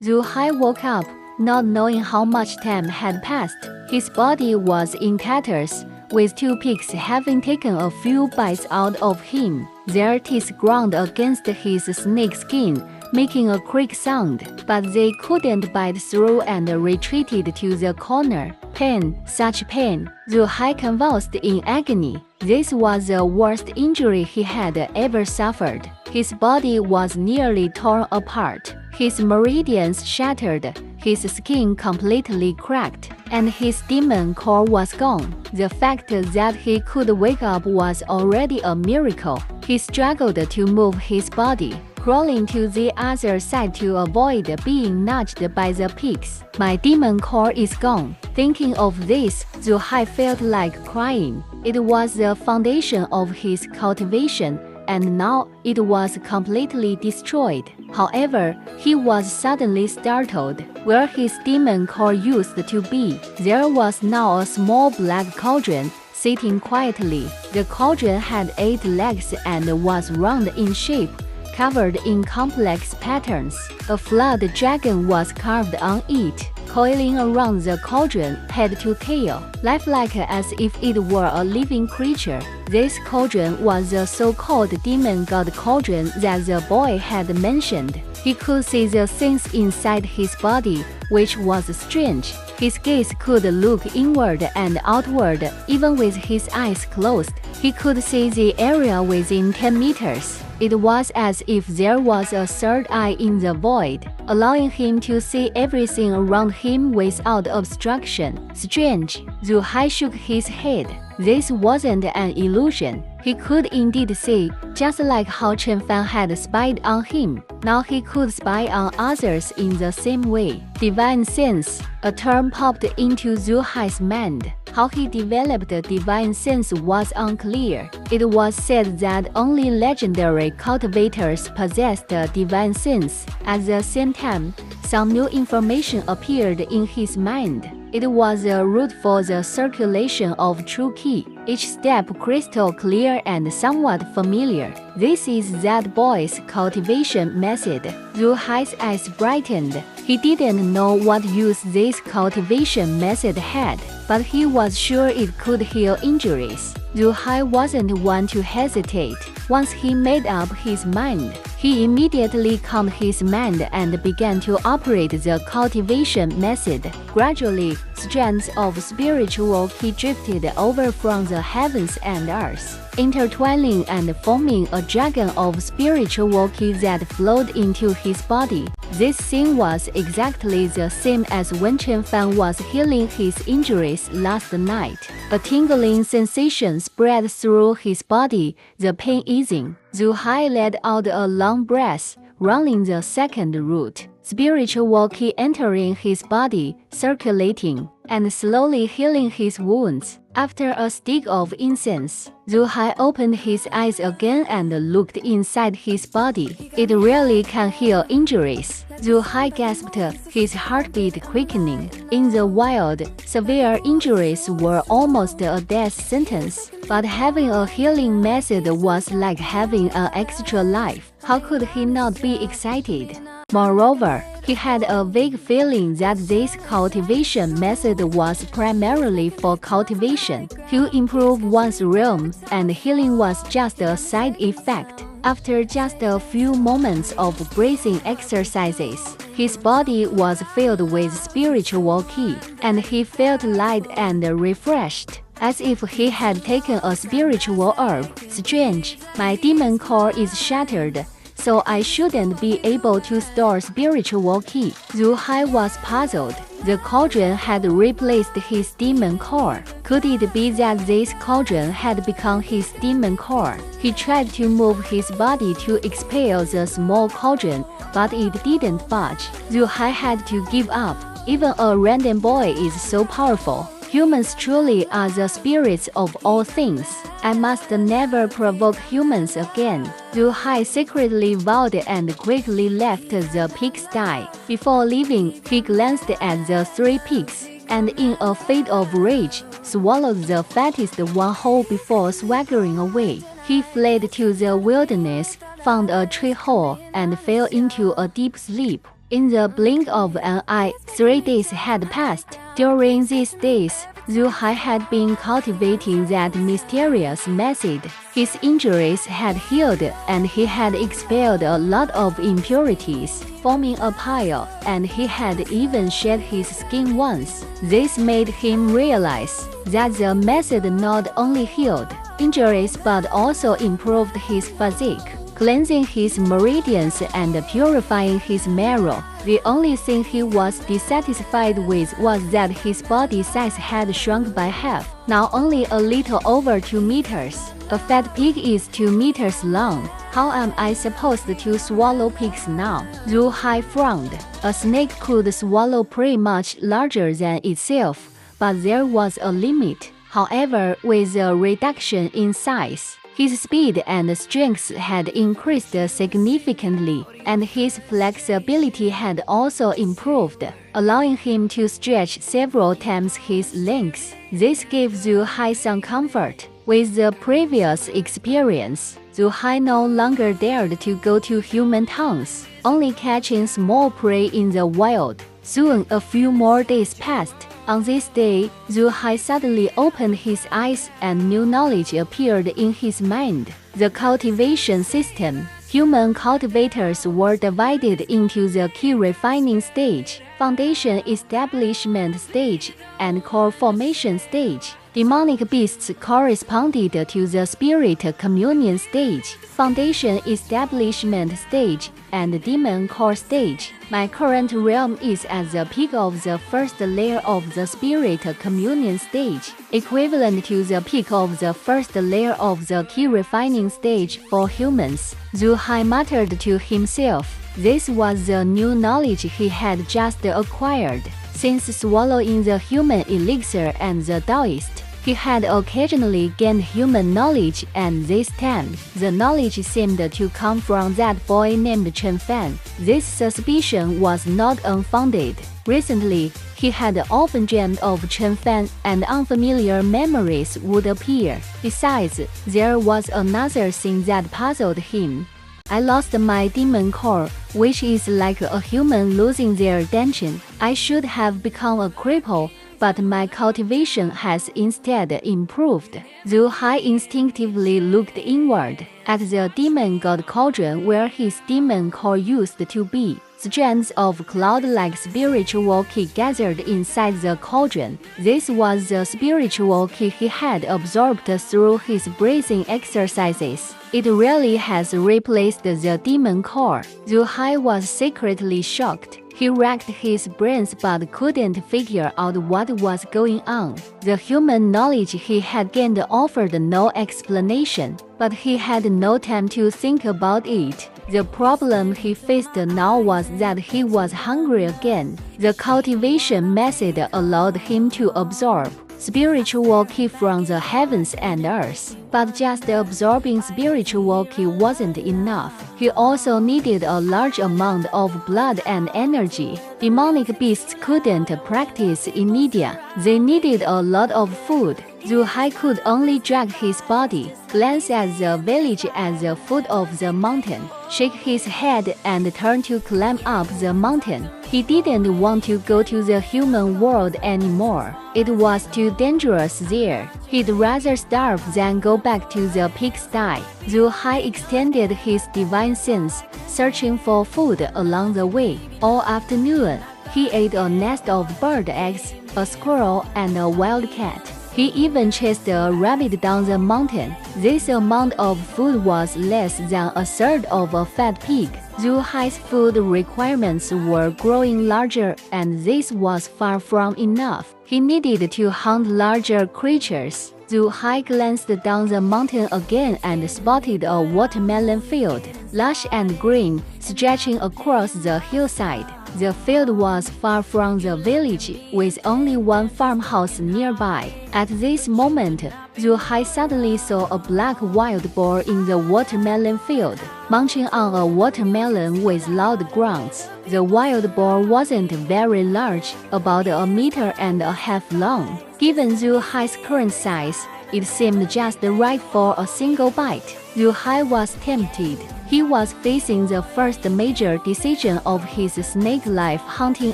Zhu Hai woke up, not knowing how much time had passed. His body was in tatters, with two pigs having taken a few bites out of him. Their teeth ground against his snake skin, making a creak sound, but they couldn't bite through and retreated to the corner. Pain, such pain. Zhu Hai convulsed in agony. This was the worst injury he had ever suffered. His body was nearly torn apart, his meridians shattered, his skin completely cracked, and his demon core was gone. The fact that he could wake up was already a miracle. He struggled to move his body, crawling to the other side to avoid being nudged by the pigs. My demon core is gone. Thinking of this, Zhu Hai felt like crying. It was the foundation of his cultivation, and now it was completely destroyed. However, he was suddenly startled. Where his demon core used to be, there was now a small black cauldron sitting quietly. The cauldron had 8 legs and was round in shape, covered in complex patterns. A flood dragon was carved on it, coiling around the cauldron head to tail, lifelike as if it were a living creature. This cauldron was the so-called demon god cauldron that the boy had mentioned. He could see the things inside his body, which was strange. His gaze could look inward and outward, even with his eyes closed. He could see the area within 10 meters. It was as if there was a third eye in the void, allowing him to see everything around him without obstruction. Strange. Zhu Hai shook his head. This wasn't an illusion. He could indeed see, just like how Chen Fan had spied on him. Now he could spy on others in the same way. Divine sense. A term popped into Zhu Hai's mind. How he developed divine sense was unclear. It was said that only legendary cultivators possessed divine sense. At the same time, some new information appeared in his mind. It was a route for the circulation of true qi, each step crystal clear and somewhat familiar. This is that boy's cultivation method. Zhu Hai's eyes brightened. He didn't know what use this cultivation method had, but he was sure it could heal injuries. Zhu Hai wasn't one to hesitate. Once he made up his mind, he immediately calmed his mind and began to operate the cultivation method. Gradually, strands of spiritual qi drifted over from the heavens and earth, intertwining and forming a dragon of spiritual qi that flowed into his body. This scene was exactly the same as when Chen Fan was healing his injuries last night. A tingling sensation spread through his body, the pain easing. Zhu Hai let out a long breath, running the second route. Spiritual qi entering his body, circulating, and slowly healing his wounds. After a stick of incense, Zhu Hai opened his eyes again and looked inside his body. It really can heal injuries. Zhu Hai gasped, his heartbeat quickening. In the wild, severe injuries were almost a death sentence, but having a healing method was like having an extra life. How could he not be excited? Moreover, he had a vague feeling that this cultivation method was primarily for cultivation, to improve one's realm, and healing was just a side effect. After just a few moments of breathing exercises, his body was filled with spiritual qi, and he felt light and refreshed, as if he had taken a spiritual herb. Strange, my demon core is shattered, so I shouldn't be able to store spiritual qi. Zhu Hai was puzzled. The cauldron had replaced his demon core. Could it be that this cauldron had become his demon core? He tried to move his body to expel the small cauldron, but it didn't budge. Zhu Hai had to give up. Even a random boy is so powerful. Humans truly are the spirits of all things. I must never provoke humans again. Zhu Hai secretly vowed and quickly left the pigsty. Before leaving, he glanced at the 3 pigs, and in a fit of rage, swallowed the fattest one whole before swaggering away. He fled to the wilderness, found a tree hole, and fell into a deep sleep. In the blink of an eye, 3 days had passed. During these days, Zhu Hai had been cultivating that mysterious method. His injuries had healed, and he had expelled a lot of impurities, forming a pile, and he had even shed his skin once. This made him realize that the method not only healed injuries but also improved his physique, cleansing his meridians and purifying his marrow. The only thing he was dissatisfied with was that his body size had shrunk by half, now only a little over 2 meters. A fat pig is 2 meters long. How am I supposed to swallow pigs now? Zhu Hai frowned. A snake could swallow prey much larger than itself, but there was a limit. However, with a reduction in size, his speed and strength had increased significantly, and his flexibility had also improved, allowing him to stretch several times his length. This gave Zhu Hai some comfort. With the previous experience, Zhu Hai no longer dared to go to human towns, only catching small prey in the wild. Soon a few more days passed. On this day, Zhu Hai suddenly opened his eyes and new knowledge appeared in his mind. The cultivation system. Human cultivators were divided into the key refining stage, foundation establishment stage, and core formation stage. Demonic beasts corresponded to the spirit communion stage, foundation establishment stage, and demon core stage. My current realm is at the peak of the first layer of the spirit communion stage, equivalent to the peak of the first layer of the key refining stage for humans. Zhu Hai muttered to himself. This was the new knowledge he had just acquired. Since swallowing the human elixir and the Taoist, he had occasionally gained human knowledge, and this time, the knowledge seemed to come from that boy named Chen Fan. This suspicion was not unfounded. Recently, he had often dreamed of Chen Fan, and unfamiliar memories would appear. Besides, there was another thing that puzzled him. I lost my demon core, which is like a human losing their dungeon. I should have become a cripple, but my cultivation has instead improved. Zhu Hai instinctively looked inward, at the demon god cauldron where his demon core used to be. Strands of cloud-like spiritual ki gathered inside the cauldron. This was the spiritual ki he had absorbed through his breathing exercises. It really has replaced the demon core. Zhu Hai was secretly shocked. He racked his brains but couldn't figure out what was going on. The human knowledge he had gained offered no explanation, but he had no time to think about it. The problem he faced now was that he was hungry again. The cultivation method allowed him to absorb spiritual ki from the heavens and earth. But just absorbing spiritual ki wasn't enough. He also needed a large amount of blood and energy. Demonic beasts couldn't practice in India. They needed a lot of food. Zhu Hai could only drag his body, glance at the village at the foot of the mountain, shake his head and turn to climb up the mountain. He didn't want to go to the human world anymore. It was too dangerous there. He'd rather starve than go back to the pigsty. Zhu Hai extended his divine sense, searching for food along the way. All afternoon, he ate a nest of bird eggs, a squirrel, and a wild cat. He even chased a rabbit down the mountain. This amount of food was less than a third of a fat pig. Zhu Hai's food requirements were growing larger, and this was far from enough. He needed to hunt larger creatures. Zhu Hai glanced down the mountain again and spotted a watermelon field, lush and green, stretching across the hillside. The field was far from the village, with only one farmhouse nearby. At this moment, Zhu Hai suddenly saw a black wild boar in the watermelon field, munching on a watermelon with loud grunts. The wild boar wasn't very large, about 1.5 meters long. Given Zhu Hai's current size, It seemed just right for a single bite. Zhu Hai was tempted. He was facing the first major decision of his snake life, hunting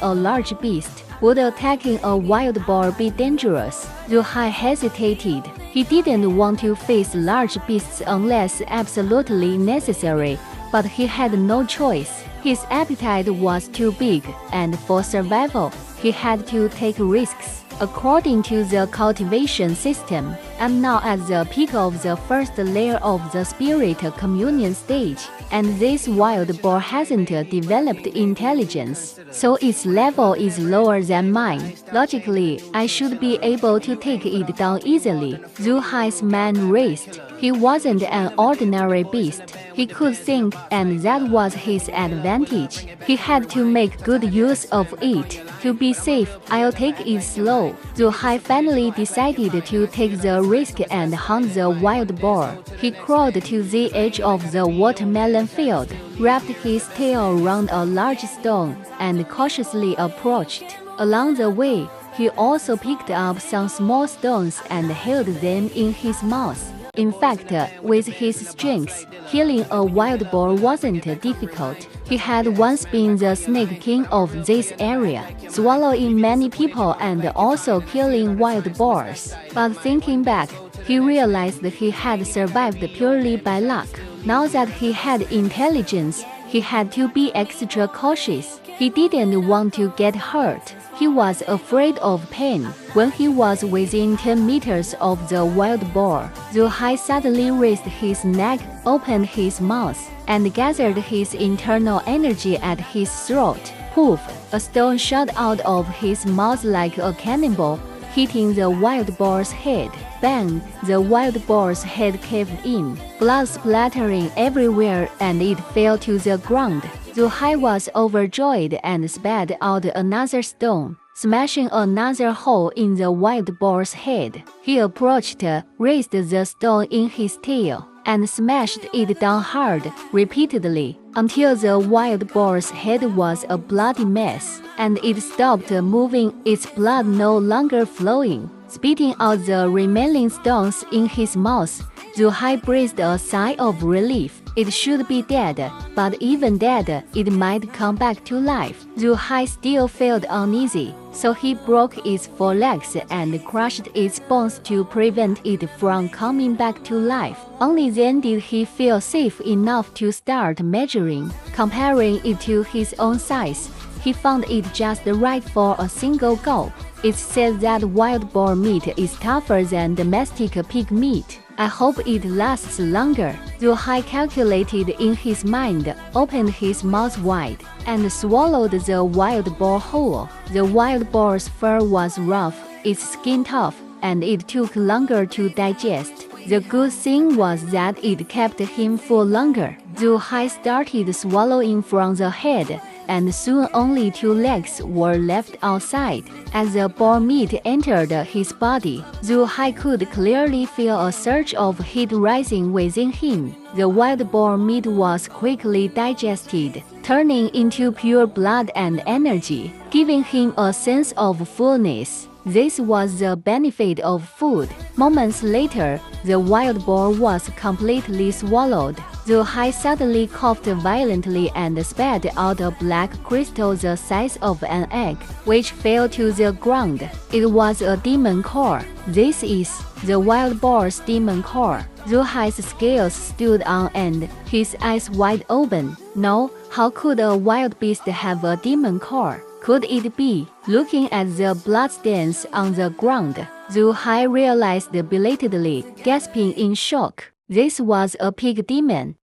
a large beast. Would attacking a wild boar be dangerous? Zhu Hai hesitated. He didn't want to face large beasts unless absolutely necessary, but he had no choice. His appetite was too big, and for survival, he had to take risks. According to the cultivation system, I'm now at the peak of the first layer of the spirit communion stage, and this wild boar hasn't developed intelligence, so its level is lower than mine. Logically, I should be able to take it down easily. Zhu Hai's mind raced. He wasn't an ordinary beast. He could think, and that was his advantage. He had to make good use of it. To be safe, I'll take it slow. Zhu Hai finally decided to take the risk and hunt the wild boar. He crawled to the edge of the watermelon field, wrapped his tail around a large stone, and cautiously approached. Along the way, he also picked up some small stones and held them in his mouth. In fact, with his strength, killing a wild boar wasn't difficult. He had once been the snake king of this area, swallowing many people and also killing wild boars. But thinking back, he realized he had survived purely by luck. Now that he had intelligence, he had to be extra cautious. He didn't want to get hurt. He was afraid of pain. When he was within 10 meters of the wild boar, Zhu Hai suddenly raised his neck, opened his mouth, and gathered his internal energy at his throat. Poof! A stone shot out of his mouth like a cannonball, hitting the wild boar's head. Bang! The wild boar's head caved in, blood splattering everywhere, and it fell to the ground. Zhu Hai was overjoyed and spat out another stone, smashing another hole in the wild boar's head. He approached, raised the stone in his tail, and smashed it down hard, repeatedly, until the wild boar's head was a bloody mess, and it stopped moving, its blood no longer flowing. Spitting out the remaining stones in his mouth, Zhu Hai breathed a sigh of relief. It should be dead, but even dead, it might come back to life. Zhu Hai still felt uneasy, so he broke its forelegs and crushed its bones to prevent it from coming back to life. Only then did he feel safe enough to start measuring. Comparing it to his own size, he found it just right for a single gulp. It's said that wild boar meat is tougher than domestic pig meat. I hope it lasts longer. Zhu Hai calculated in his mind, opened his mouth wide, and swallowed the wild boar whole. The wild boar's fur was rough, its skin tough, and it took longer to digest. The good thing was that it kept him full longer. Zhu Hai started swallowing from the head, and soon only 2 legs were left outside. As the boar meat entered his body, Zhu Hai could clearly feel a surge of heat rising within him. The wild boar meat was quickly digested, turning into pure blood and energy, giving him a sense of fullness. This was the benefit of food. Moments later, the wild boar was completely swallowed. Zhu Hai suddenly coughed violently and spat out a black crystal the size of an egg, which fell to the ground. It was a demon core. This is the wild boar's demon core. Zhu Hai's scales stood on end, his eyes wide open. No, how could a wild beast have a demon core? Could it be? Looking at the bloodstains on the ground, Zhu Hai realized belatedly, gasping in shock. This was a pig demon.